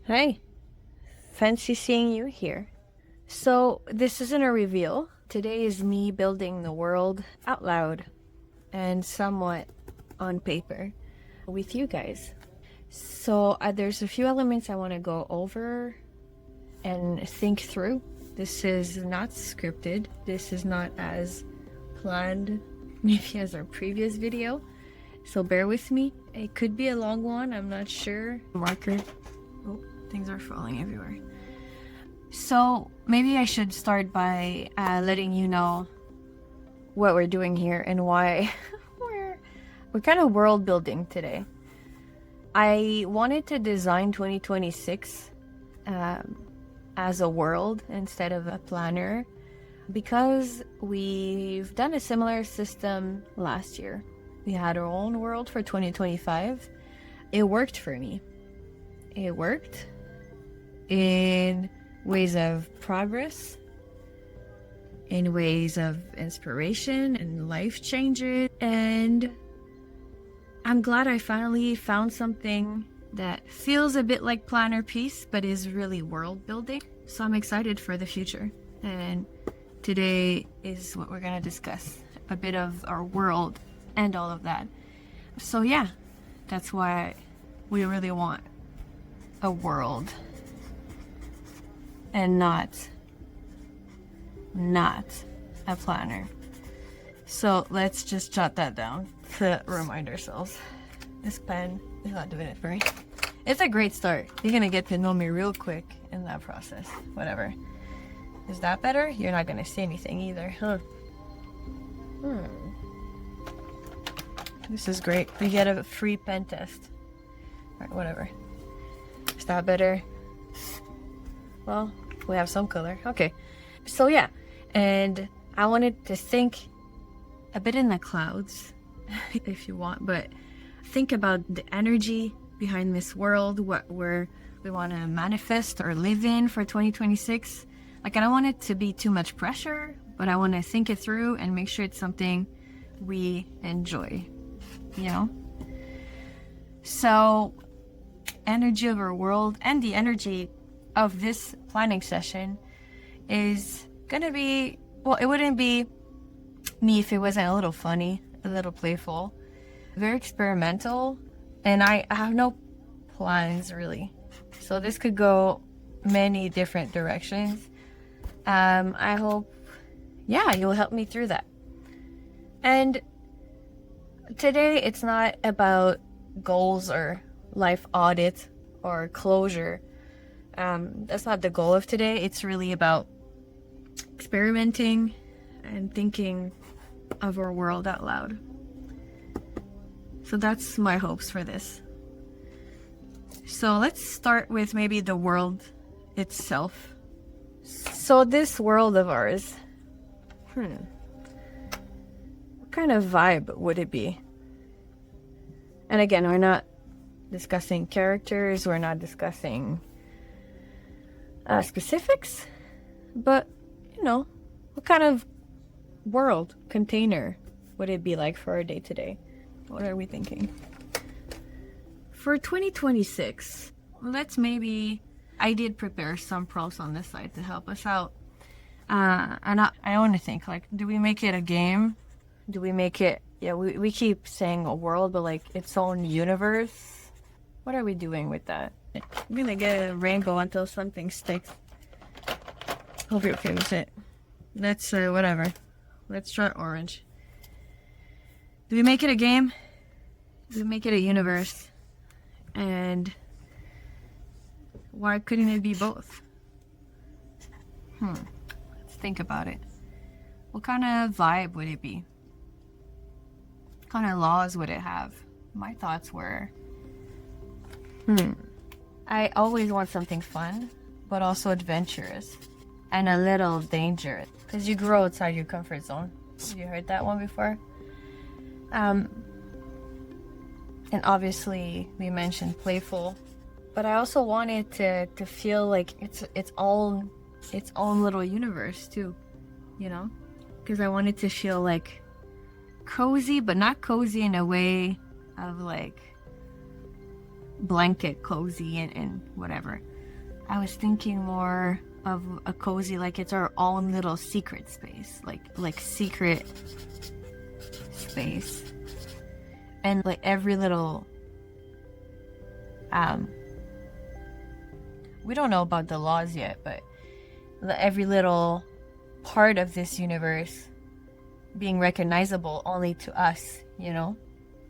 Hi, fancy seeing you here. So, this isn't a reveal. Today is me building the world out loud and somewhat on paper with you guys. So, there's a few elements I want to go over and think through. This is not scripted, this is not as planned, maybe as our previous video. So, bear with me. It could be a long one, I'm not sure. Marker. Oh, things are falling everywhere. So maybe I should start by letting you know what we're doing here and why we're kind of world building today. I wanted to design 2026 as a world instead of a planner because we've done a similar system last year. We had our own world for 2025. It worked for me. It worked in ways of progress, in ways of inspiration and life changes, and I'm glad I finally found something that feels a bit like planner piece but is really world building. So I'm excited for the future, and today is what we're gonna discuss, a bit of our world and all of that. So yeah, that's why we really want a world and not a planner. So let's just jot that down to remind ourselves. This pen is not doing it for me. It's a great start. You're gonna get to know me real quick in that process. Whatever. Is that better? You're not gonna say anything either, huh? This is great. We get a free pen test. Alright, whatever. Is that better? Well, we have some color. Okay. So yeah, and I wanted to think a bit in the clouds, if you want, but think about the energy behind this world, what we want to manifest or live in for 2026. Like, I don't want it to be too much pressure, but I want to think it through and make sure it's something we enjoy, you know? So, energy of our world and the energy of this planning session is gonna be, well, it wouldn't be me if it wasn't a little funny, a little playful, very experimental, and I have no plans really. So this could go many different directions. I hope, yeah, you'll help me through that. And today it's not about goals or life audit or closure. That's not the goal of today. It's really about experimenting and thinking of our world out loud. So that's my hopes for this. So let's start with maybe the world itself. So this world of ours, what kind of vibe would it be? And again, we're not discussing characters, we're not discussing specifics, but you know, what kind of world container would it be like for our day to day? What are we thinking? For 2026, I did prepare some prompts on this side to help us out. And I want to think, like, do we make it a game? Do we make it, yeah, we keep saying a world, but like its own universe? What are we doing with that? I'm gonna get a rainbow until something sticks. Hope you're okay with it. Let's, whatever. Let's try orange. Do we make it a game? Do we make it a universe? And why couldn't it be both? Let's think about it. What kind of vibe would it be? What kind of laws would it have? My thoughts were, I always want something fun, but also adventurous and a little dangerous, because you grow outside your comfort zone. Have you heard that one before? And obviously we mentioned playful, but I also wanted to feel like its own little universe too, you know, because I wanted to feel like cozy, but not cozy in a way of like blanket cozy and whatever. I was thinking more of a cozy, like it's our own little secret space, like secret space, and like every little we don't know about the laws yet, but every little part of this universe being recognizable only to us, you know,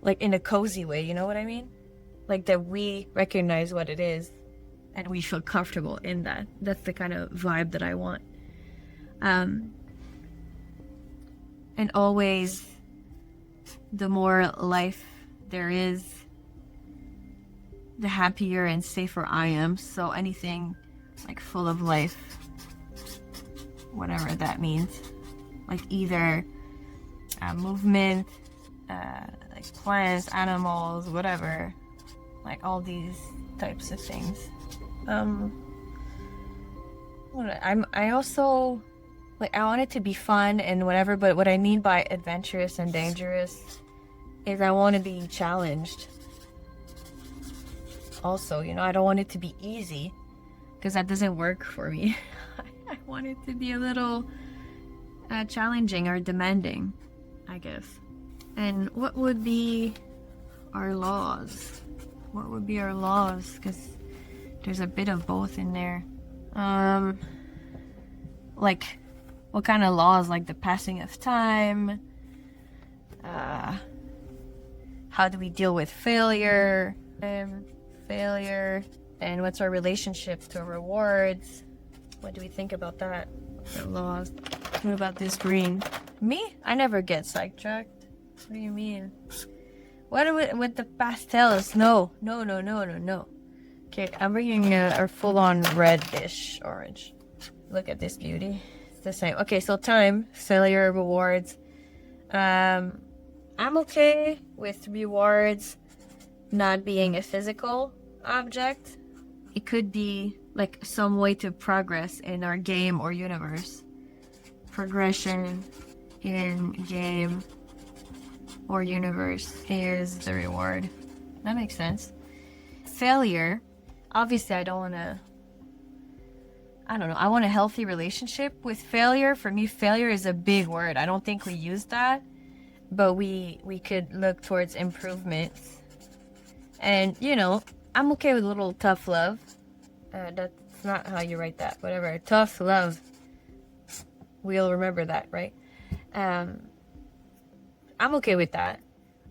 like in a cozy way, you know what I mean? Like that we recognize what it is and we feel comfortable in that. That's the kind of vibe that I want. And always, the more life there is, the happier and safer I am. So anything like full of life, whatever that means, like either movement, like plants, animals, whatever, like all these types of things. I also, like, I want it to be fun and whatever, but what I mean by adventurous and dangerous is I want to be challenged. Also, you know, I don't want it to be easy because that doesn't work for me. I want it to be a little challenging or demanding, I guess. And what would be our laws? What would be our laws? Because there's a bit of both in there. Like, what kind of laws? Like the passing of time. How do we deal with failure? Failure. And what's our relationship to rewards? What do we think about that? The laws. What about this green? Me? I never get sidetracked. What do you mean? What with the pastels? No. Okay, I'm bringing a full-on reddish orange. Look at this beauty. It's the same. Okay, so time, failure, rewards. I'm okay with rewards not being a physical object. It could be like some way to progress in our game or universe. Progression in game or universe is the reward. That makes sense. Failure, obviously I don't know, I want a healthy relationship with failure. For me, failure is a big word. I don't think we use that, but we could look towards improvements. And, you know, I'm okay with a little tough love. That's not how you write that. Whatever. Tough love. We'll remember that, right? I'm okay with that.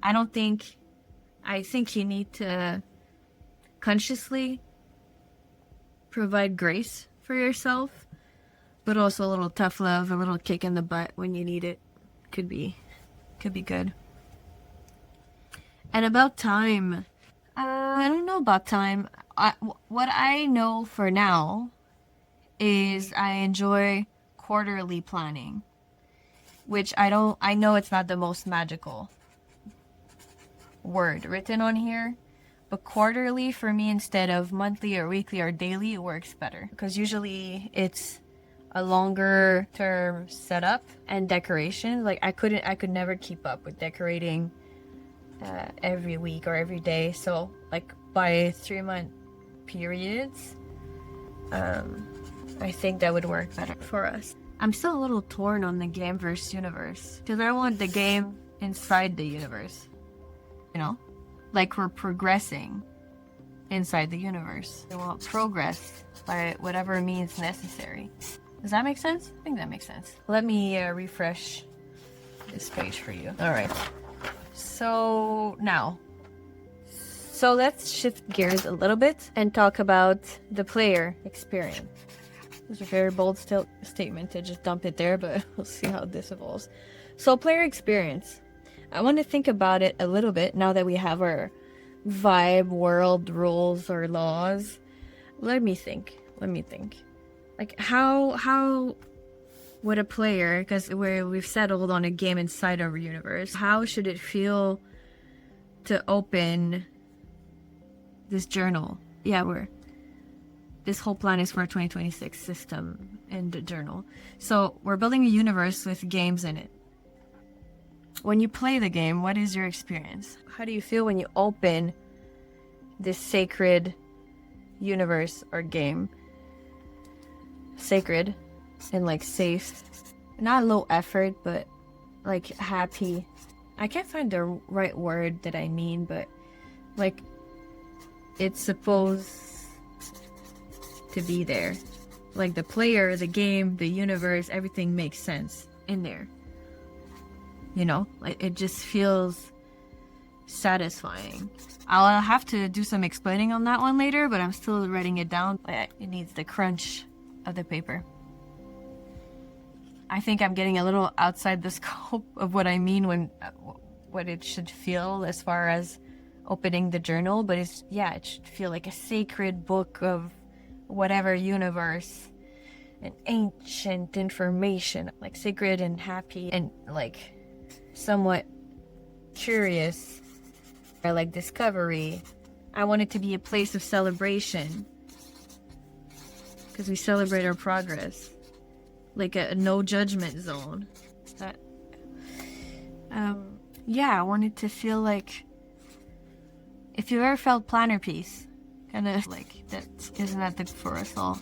I think you need to consciously provide grace for yourself, but also a little tough love, a little kick in the butt when you need it. Could be good. And about time, I don't know about time. What I know for now is I enjoy quarterly planning, which I know it's not the most magical word written on here, but quarterly for me instead of monthly or weekly or daily, it works better because usually it's a longer term setup and decoration. Like I could never keep up with decorating every week or every day. So like by 3-month periods, I think that would work better for us. I'm still a little torn on the game versus universe because I want the game inside the universe, you know, like we're progressing inside the universe. I want progress by whatever means necessary. Does that make sense? I think that makes sense. Let me refresh this page for you. All right. So let's shift gears a little bit and talk about the player experience. It's a very bold statement to just dump it there, but we'll see how this evolves. So player experience. I want to think about it a little bit now that we have our vibe, world, rules, or laws. Let me think. Like how would a player, because we've settled on a game inside our universe, how should it feel to open this journal? Yeah, this whole plan is for a 2026 system in the journal. So we're building a universe with games in it. When you play the game, what is your experience? How do you feel when you open this sacred universe or game. Sacred and like safe. Not low effort, but like happy. I can't find the right word that I mean, but like it's supposed to be there. Like the player, the game, the universe, everything makes sense in there. You know, like it just feels satisfying. I'll have to do some explaining on that one later, but I'm still writing it down. It needs the crunch of the paper. I think I'm getting a little outside the scope of what I mean when what it should feel as far as opening the journal, but it should feel like a sacred book of whatever universe and ancient information, like sacred and happy and like somewhat curious, or like discovery. I want it to be a place of celebration because we celebrate our progress, like a no judgment zone. That I want it to feel like, if you ever felt planner piece, kind of like that. Isn't that the for us all?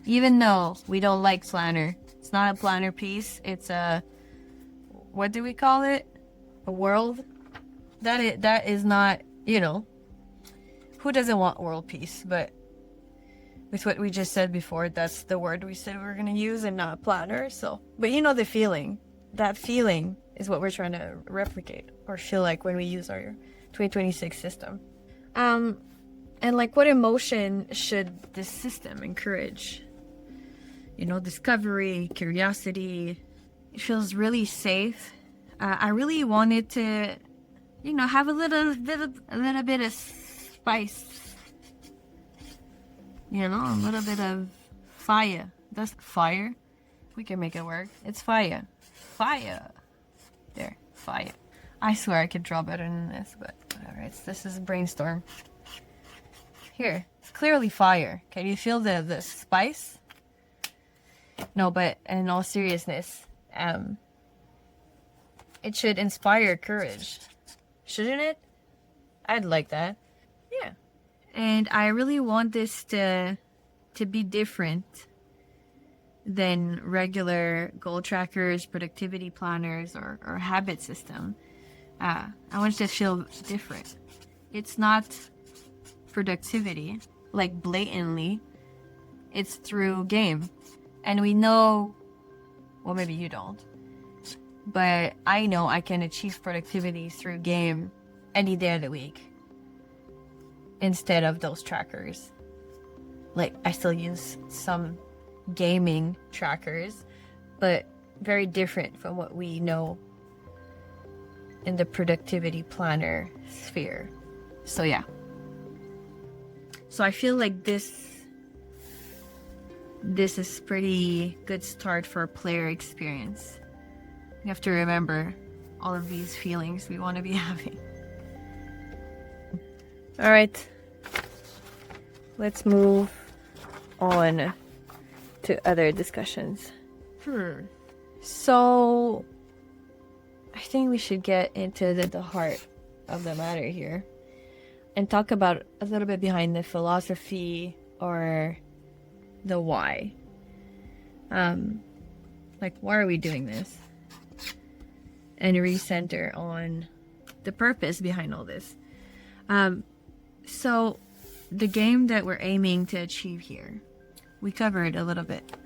Even though we don't like planner, it's not a planner piece. It's a, what do we call it? A world. That is not, you know, who doesn't want world peace? But with what we just said before, that's the word we said we were gonna use and not planner. So, but you know the feeling. That feeling is what we're trying to replicate or feel like when we use our 2026 system. And like, what emotion should this system encourage? You know, discovery, curiosity. It feels really safe. I really wanted to, you know, have a little bit of spice. You know, a little bit of fire. That's fire. We can make it work. It's fire. Fire. There, fire. I swear I could draw better than this, but whatever. This is a brainstorm. Here, it's clearly fire. Can you feel the spice? No, but in all seriousness, it should inspire courage, shouldn't it? I'd like that. Yeah. And I really want this to be different than regular goal trackers, productivity planners, or habit system. I want it to feel different. It's not productivity, like blatantly. It's through game. And we know, well, maybe you don't, but I know I can achieve productivity through game any day of the week instead of those trackers. Like, I still use some gaming trackers, but very different from what we know in the productivity planner sphere. So yeah. So I feel like this is pretty good start for a player experience. You have to remember all of these feelings we want to be having. All right, let's move on to other discussions. So I think we should get into the heart of the matter here and talk about a little bit behind the philosophy or the why. Like, why are we doing this? And recenter on the purpose behind all this. So the game that we're aiming to achieve here, we covered a little bit.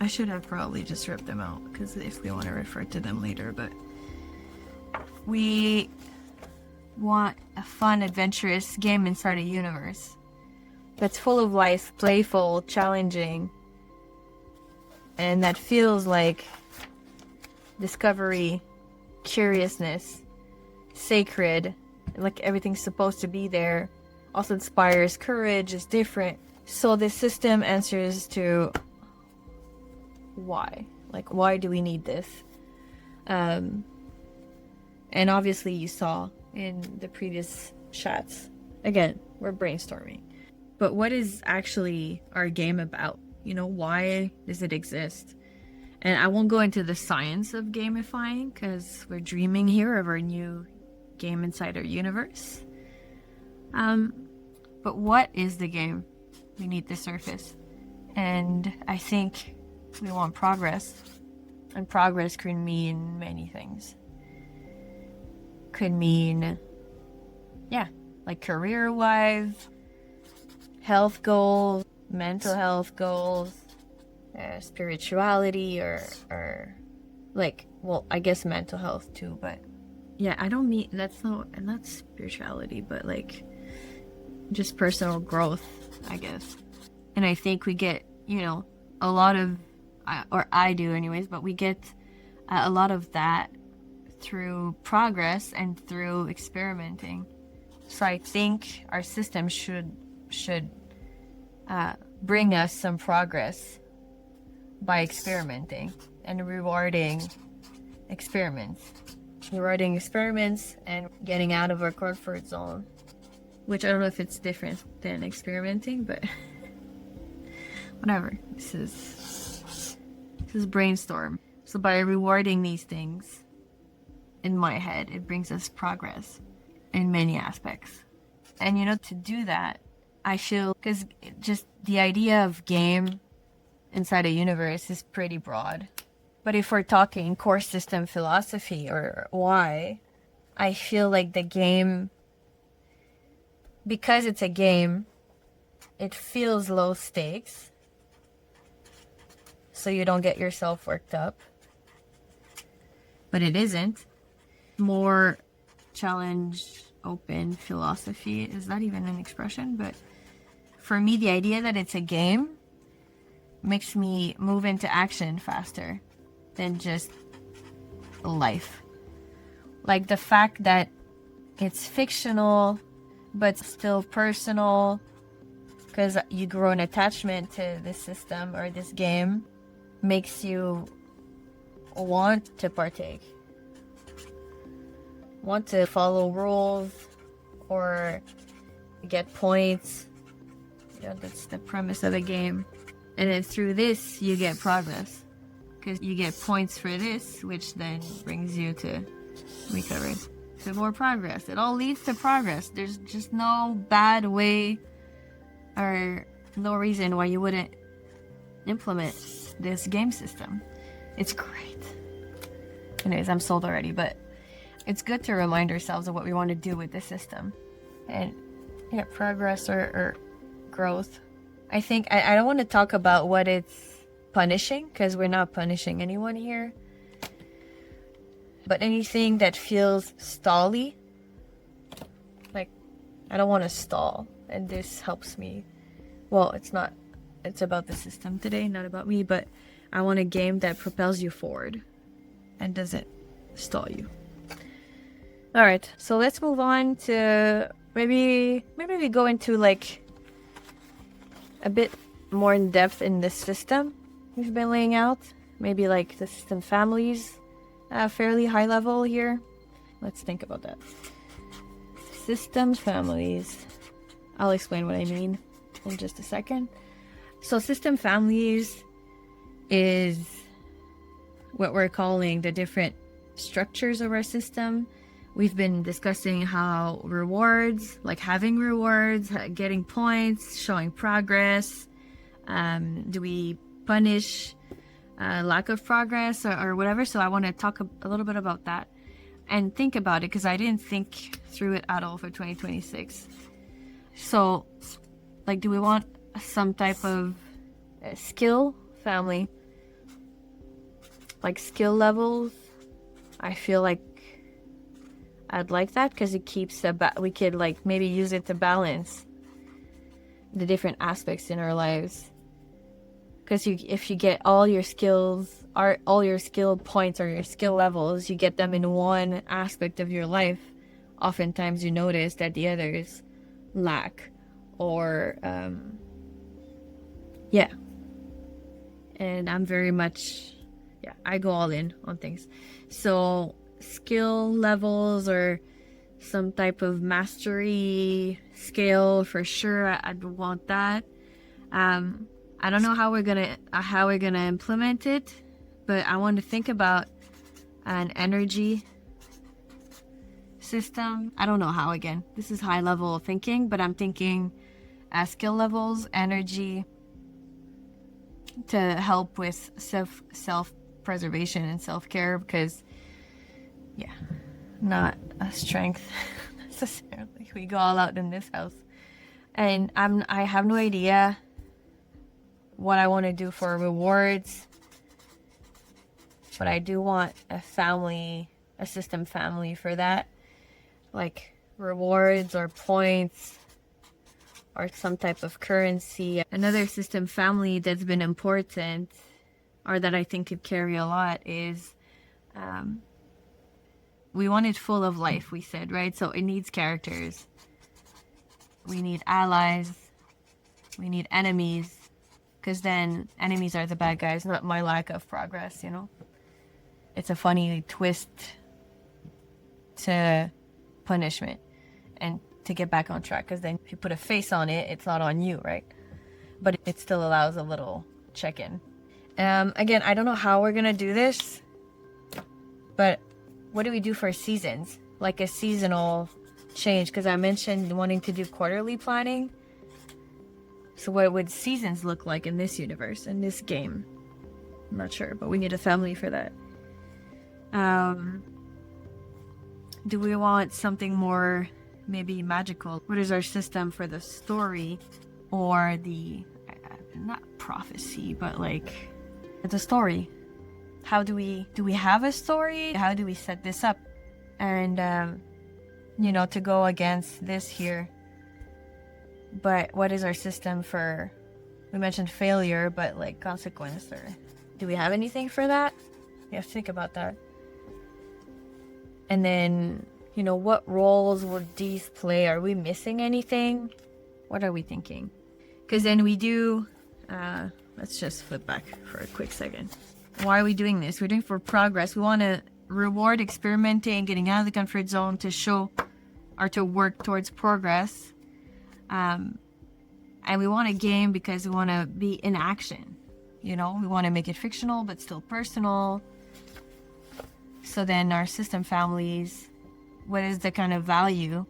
I should have probably just ripped them out because if we want to refer to them later, but we want a fun, adventurous game inside a universe that's full of life, playful, challenging, and that feels like discovery, curiousness, sacred, like everything's supposed to be there. Also inspires courage, is different. So this system answers to why. Like, why do we need this? And obviously you saw in the previous chats, again, we're brainstorming. But what is actually our game about? You know, why does it exist? And I won't go into the science of gamifying because we're dreaming here of our new game inside our universe. But what is the game beneath the surface? And I think we want progress. And progress could mean many things. Could mean, like career-wise, health goals, mental health goals, spirituality, or like, well, I guess mental health too, but yeah, I don't mean, that's not spirituality, but like just personal growth, I guess. And I think we get, a lot of, or I do anyways, but we get a lot of that through progress and through experimenting. So I think our system should bring us some progress by experimenting and rewarding experiments and getting out of our comfort zone, which I don't know if it's different than experimenting, but whatever. This is brainstorm. So by rewarding these things in my head, it brings us progress in many aspects. And to do that, I feel, because just the idea of game inside a universe is pretty broad. But if we're talking core system philosophy or why, I feel like the game, because it's a game, it feels low stakes. So you don't get yourself worked up. But it isn't. More challenge, open philosophy. Is that even an expression? But for me, the idea that it's a game makes me move into action faster than just life. Like the fact that it's fictional, but still personal, because you grow an attachment to this system or this game, makes you want to partake, want to follow rules or get points. That's the premise of a game. And then through this, you get progress, because you get points for this, which then brings you to recovery, to more progress. It all leads to progress. There's just no bad way or no reason why you wouldn't implement this game system. It's great. Anyways, I'm sold already, but it's good to remind ourselves of what we want to do with the system. And progress or growth. I think I don't want to talk about what it's punishing, because we're not punishing anyone here. But anything that feels stally, like I don't want to stall, and this helps me. Well, it's about the system today, not about me, but I want a game that propels you forward and doesn't stall you. All right, so let's move on to maybe we go into like a bit more in depth in this system we've been laying out. Maybe like the system families, fairly high level here. Let's think about that. System families. I'll explain what I mean in just a second. So system families is what we're calling the different structures of our system. We've been discussing how rewards, like having rewards, getting points, showing progress. Do we punish lack of progress or whatever? So I want to talk a little bit about that and think about it, because I didn't think through it at all for 2026. So, like, do we want some type of skill family? Like skill levels? I feel like I'd like that, because it keeps we could like maybe use it to balance the different aspects in our lives. Because if you get all your skills, all your skill points or your skill levels, you get them in one aspect of your life, oftentimes you notice that the others lack or and I'm very much I go all in on things. So skill levels or some type of mastery scale, for sure I'd want that. I don't know how we're gonna implement it, but I want to think about an energy system. I don't know how, again. This is high level thinking, but I'm thinking skill levels, energy, to help with self-preservation and self-care, because, yeah, not a strength necessarily. We go all out in this house. And I have no idea what I want to do for rewards, but I do want a system family for that, like rewards or points or some type of currency. Another system family that's been important, or that I think could carry a lot, is we want it full of life, we said, right? So it needs characters. We need allies. We need enemies. Because then enemies are the bad guys, not my lack of progress, you know? It's a funny twist to punishment and to get back on track. Because then if you put a face on it, it's not on you, right? But it still allows a little check-in. Again, I don't know how we're going to do this. But what do we do for seasons? Like a seasonal change, because I mentioned wanting to do quarterly planning. So what would seasons look like in this universe, in this game? I'm not sure, but we need a family for that. Do we want something more maybe magical? What is our system for the story, or the not prophecy, but like the story? How do we have a story? How do we set this up? And you know, to go against this here. But what is our system for, we mentioned failure, but like consequence, or do we have anything for that? You have to think about that. And then, you know, what roles would these play? Are we missing anything? What are we thinking? Because then we do, let's just flip back for a quick second. Why are we doing this? We're doing for progress. We want to reward experimenting, getting out of the comfort zone to show or to work towards progress. And we want a game because we want to be in action. You know, we want to make it fictional but still personal. So then our system families, what is the kind of value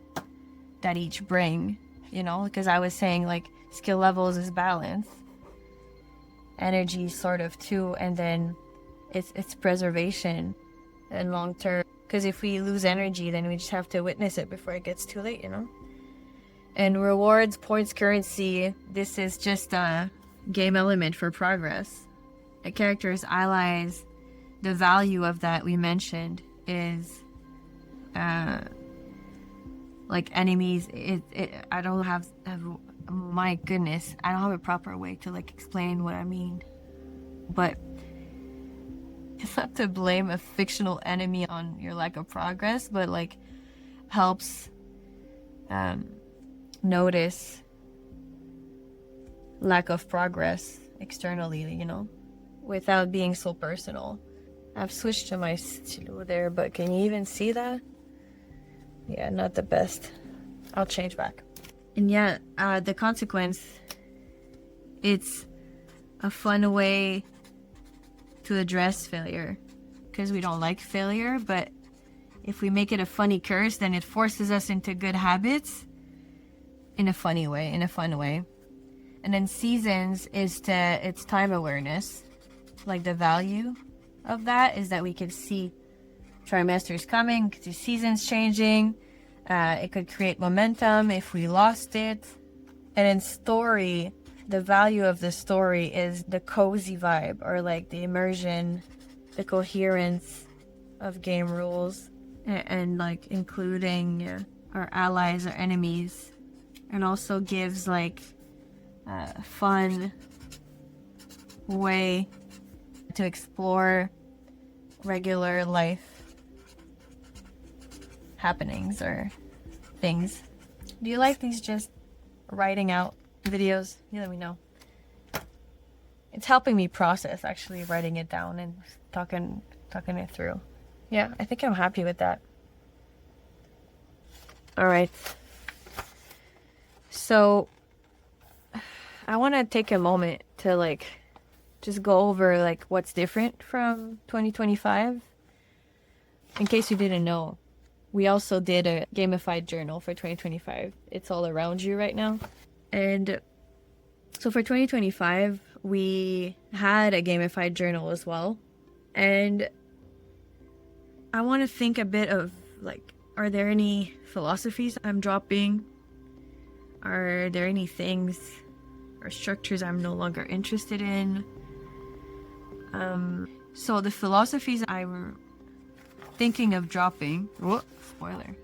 that each bring? You know, because I was saying like skill levels is balance, energy sort of too, and then it's preservation and long term. Because if we lose energy, then we just have to witness it before it gets too late, you know? And rewards, points, currency, this is just a game element for progress. A character's allies, the value of that we mentioned is like enemies. I don't have my goodness, I don't have a proper way to like explain what I mean. But it's not to blame a fictional enemy on your lack of progress, but like helps notice lack of progress externally, you know, without being so personal. I've switched to my stylo there, but can you even see that? Yeah, not the best. I'll change back. And yeah, the consequence, it's a fun way to address failure, because we don't like failure, but if we make it a funny curse, then it forces us into good habits in a funny way, in a fun way. And then seasons is it's time awareness. Like the value of that is that we could see trimesters coming, could see seasons changing. It could create momentum if we lost it. And in story, the value of the story is the cozy vibe, or like the immersion, the coherence of game rules, and like including our allies or enemies, and also gives like a fun way to explore regular life happenings or things. Do you like these just writing out videos? You let me know. It's helping me process actually writing it down and talking it through. Yeah, I think I'm happy with that. All right. So I want to take a moment to like just go over like what's different from 2025 in case you didn't know. We also did a gamified journal for 2025. It's all around you right now. And so for 2025, we had a gamified journal as well. And I want to think a bit of like, are there any philosophies I'm dropping? Are there any things or structures I'm no longer interested in? So the philosophies I were thinking of dropping, spoiler,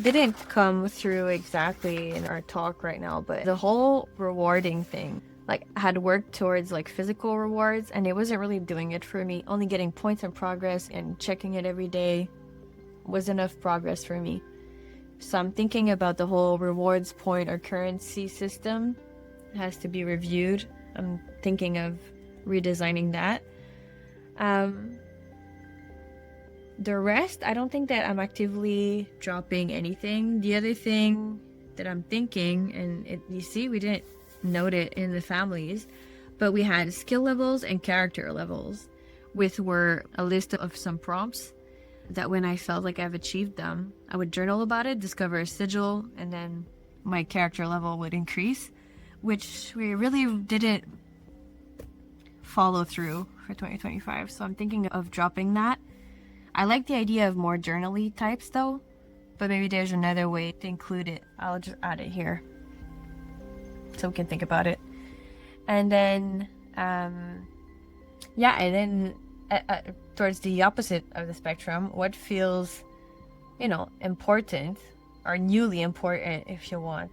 didn't come through exactly in our talk right now, but the whole rewarding thing, like I had worked towards like physical rewards and it wasn't really doing it for me. Only getting points and progress and checking it every day was enough progress for me. So I'm thinking about the whole rewards point or currency system. It has to be reviewed. I'm thinking of redesigning that. The rest, I don't think that I'm actively dropping anything. The other thing that I'm thinking, and you see, we didn't note it in the families, but we had skill levels and character levels, with were a list of some prompts that when I felt like I've achieved them, I would journal about it, discover a sigil, and then my character level would increase, which we really didn't follow through for 2025. So I'm thinking of dropping that. I like the idea of more journaly types though, but maybe there's another way to include it. I'll just add it here so we can think about it. And then, towards the opposite of the spectrum, what feels, important or newly important, if you want,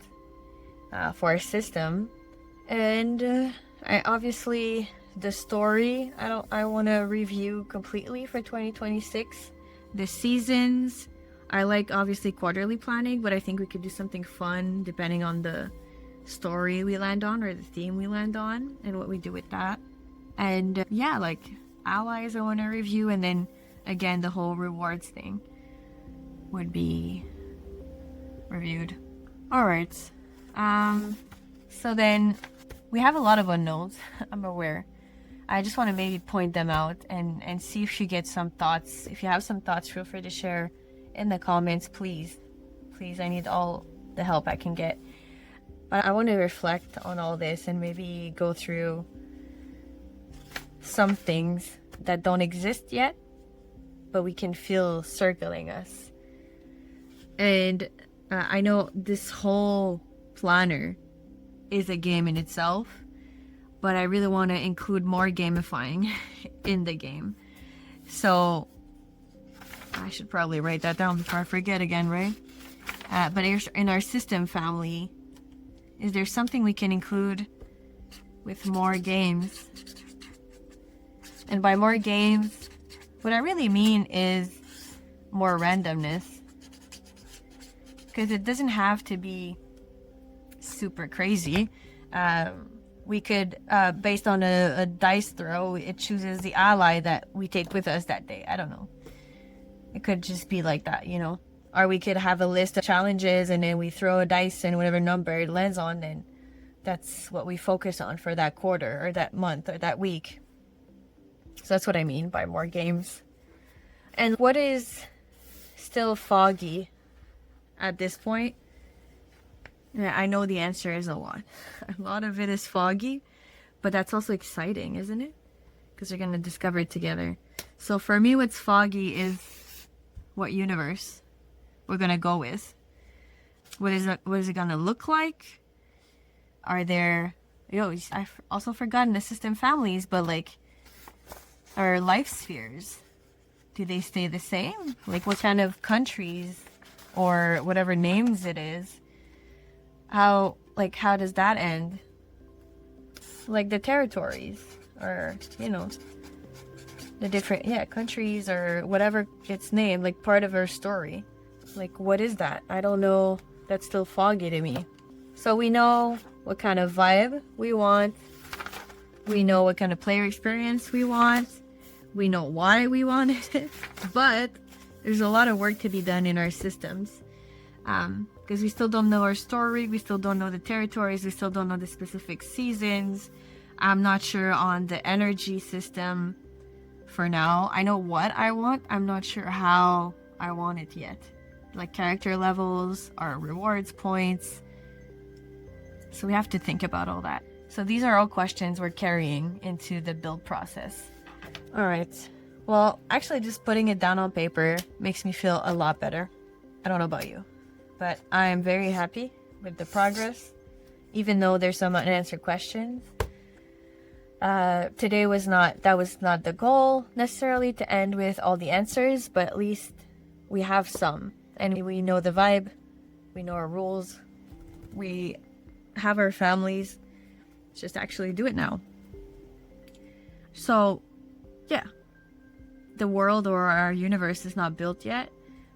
for our system. And I obviously, the story, I want to review completely for 2026. The seasons, I like obviously quarterly planning, but I think we could do something fun depending on the story we land on or the theme we land on and what we do with that. And like allies I want to review, and then again the whole rewards thing would be reviewed. All right. So then we have a lot of unknowns. I'm aware. I just want to maybe point them out and see if you get some thoughts. If you have some thoughts, feel free to share in the comments, please. Please, I need all the help I can get. But I want to reflect on all this and maybe go through some things that don't exist yet, but we can feel circling us. And I know this whole planner is a game in itself, but I really want to include more gamifying in the game. So I should probably write that down before I forget again, right? But in our system family, is there something we can include with more games? And by more games, what I really mean is more randomness. Because it doesn't have to be super crazy. We could, based on a dice throw, it chooses the ally that we take with us that day. I don't know. It could just be like that, Or we could have a list of challenges and then we throw a dice and whatever number it lands on, then that's what we focus on for that quarter or that month or that week. So that's what I mean by more games. And what is still foggy at this point? Yeah, I know the answer is a lot. A lot of it is foggy, but that's also exciting, isn't it? Because we're going to discover it together. So for me, what's foggy is what universe we're going to go with. What is it going to look like? Are there, I've also forgotten the system families, but like, our life spheres, do they stay the same? Like what kind of countries or whatever names it is? How does that end? Like the territories or, the different, countries or whatever it's named, like part of our story. Like, what is that? I don't know. That's still foggy to me. So we know what kind of vibe we want. We know what kind of player experience we want. We know why we want it. But there's a lot of work to be done in our systems. Because we still don't know our story, we still don't know the territories, we still don't know the specific seasons. I'm not sure on the energy system for now. I know what I want, I'm not sure how I want it yet. like character levels, our rewards points. So we have to think about all that. So these are all questions we're carrying into the build process. All right. Well, actually just putting it down on paper makes me feel a lot better. I don't know about you, but I am very happy with the progress, even though there's some unanswered questions. Today was not the goal necessarily to end with all the answers, but at least we have some, and we know the vibe, we know our rules, we have our families. Just actually do it now. So yeah, the world or our universe is not built yet,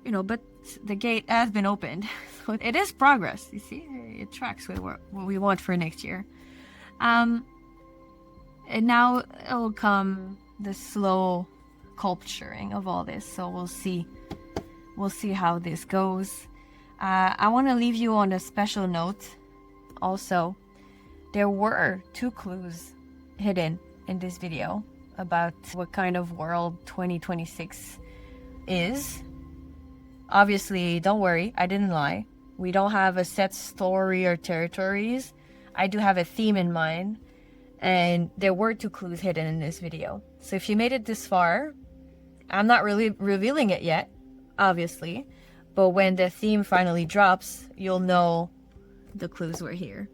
but the gate has been opened. So it is progress. You see, it tracks with what we want for next year. And now it'll come the slow sculpturing of all this. So we'll see how this goes. I want to leave you on a special note. Also, there were 2 clues hidden in this video about what kind of world 2026 is. Obviously, don't worry, I didn't lie. We don't have a set story or territories. I do have a theme in mind, and there were 2 clues hidden in this video. So if you made it this far, I'm not really revealing it yet, obviously, but when the theme finally drops, you'll know the clues were here.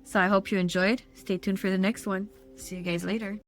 So I hope you enjoyed. Stay tuned for the next one. See you guys later.